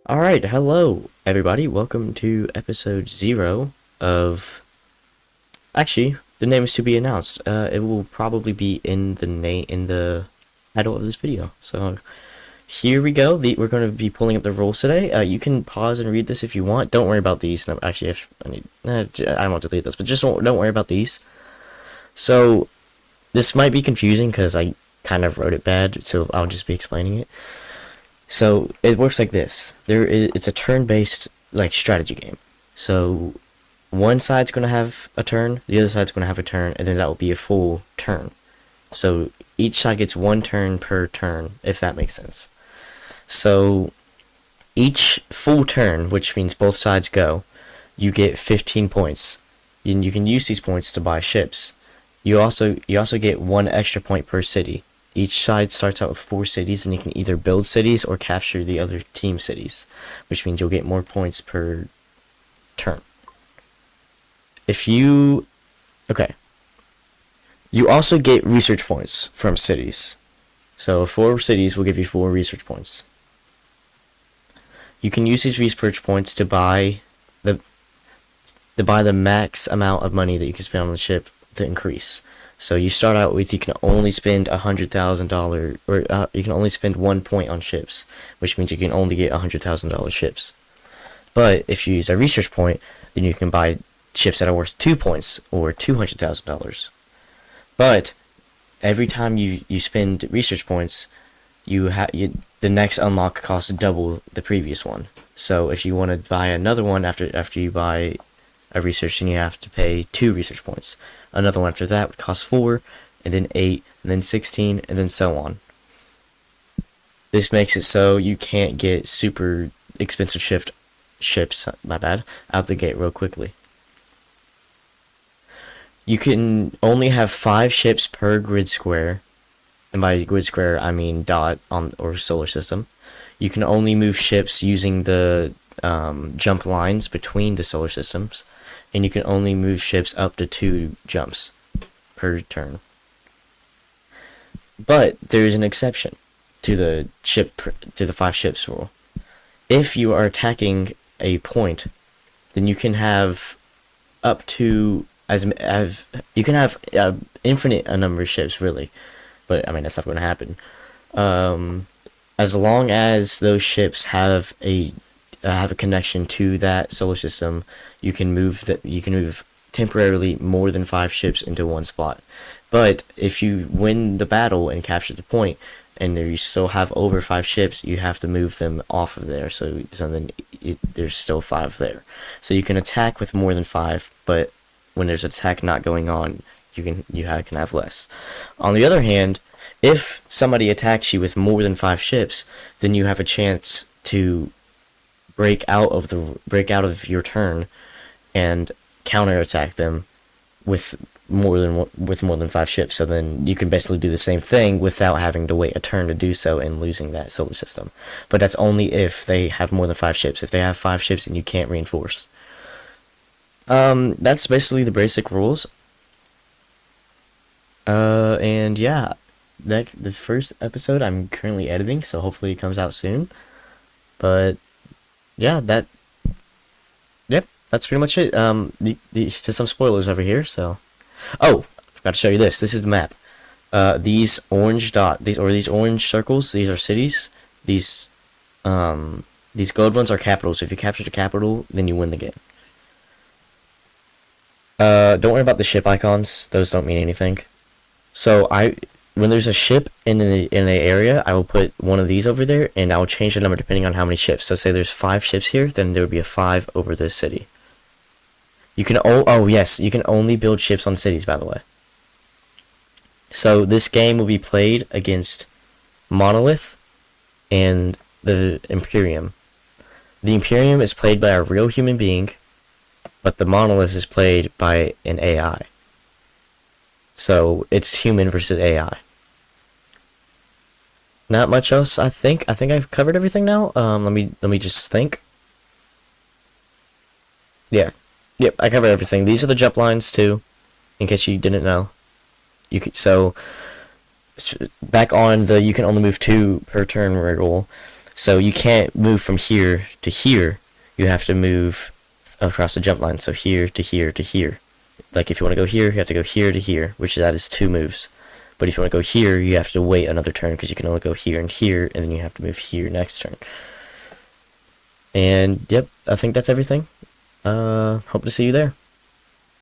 Alright, hello everybody. Welcome to episode 0 of... Actually, the name is to be announced. It will probably be in the title of this video. So, here we go. We're going to be pulling up the rules today. You can pause and read this if you want. Don't worry about these. No, actually, if I need... I want to delete this, but just don't worry about these. So, this might be confusing because I kind of wrote it bad, so I'll just be explaining it. So it works like this. It's a turn-based like strategy game. So one side's gonna have a turn, the other side's gonna have a turn, and then that will be a full turn. So each side gets one turn per turn, if that makes sense. So each full turn, which means both sides go, you get 15 points. And you can use these points to buy ships. You also get one extra point per city. Each side starts out with 4 cities, and you can either build cities or capture the other team cities, which means you'll get more points per turn. Okay. You also get research points from cities. So 4 cities will give you 4 research points. You can use these research points to buy the max amount of money that you can spend on the ship to increase. So you start out with you can only spend $100,000, or you can only spend 1 point on ships, which means you can only get $100,000 ships. But if you use a research point, then you can buy ships that are worth 2 points or $200,000. But every time you spend research points, the next unlock costs double the previous one. So if you want to buy another one after you buy a research, then you have to pay 2 research points. Another one after that would cost 4, and then 8, and then 16, and then so on. This makes it so you can't get super expensive ships, out the gate real quickly. You can only have 5 ships per grid square, and by grid square I mean dot or solar system. You can only move ships using the jump lines between the solar systems, and you can only move ships up to 2 jumps per turn. But there is an exception to the 5 ships rule. If you are attacking a point, then you can have up to you can have infinite number of ships, really, but I mean that's not going to happen. As long as those ships have a connection to that solar system, you can move temporarily more than 5 ships into one spot. But if you win the battle and capture the point, and you still have over 5 ships, you have to move them off of there. So then there's still 5 there. So you can attack with more than 5, but when there's an attack not going on, you can have less. On the other hand, if somebody attacks you with more than 5 ships, then you have a chance to break out of your turn and counterattack them with more than 5 ships. So then you can basically do the same thing without having to wait a turn to do so and losing that solar system. But that's only if they have more than 5 ships. If they have 5 ships, then you can't reinforce. That's basically the basic rules. And yeah, the first episode I'm currently editing, so hopefully it comes out soon. But yeah, that's pretty much it. Just some spoilers over here. So, oh, I forgot to show you this. This is the map. These orange circles, these are cities. These gold ones are capitals. So if you capture the capital, then you win the game. Don't worry about the ship icons. Those don't mean anything. So when there's a ship in the area, I will put one of these over there, and I will change the number depending on how many ships. So say there's 5 ships here, then there would be a 5 over this city. You can you can only build ships on cities, by the way. So this game will be played against Monolith and the Imperium. The Imperium is played by a real human being, but the Monolith is played by an AI. So it's human versus AI. Not much else. I think I've covered everything now. Let me just think. Yeah, yep, I covered everything. These are the jump lines too, in case you didn't know. Back on the you can only move 2 per turn rule. So you can't move from here to here. You have to move across the jump line. So here to here to here. Like if you want to go here, you have to go here to here, which that is 2 moves. But if you want to go here, you have to wait another turn because you can only go here and here, and then you have to move here next turn. And yep, I think that's everything. Hope to see you there.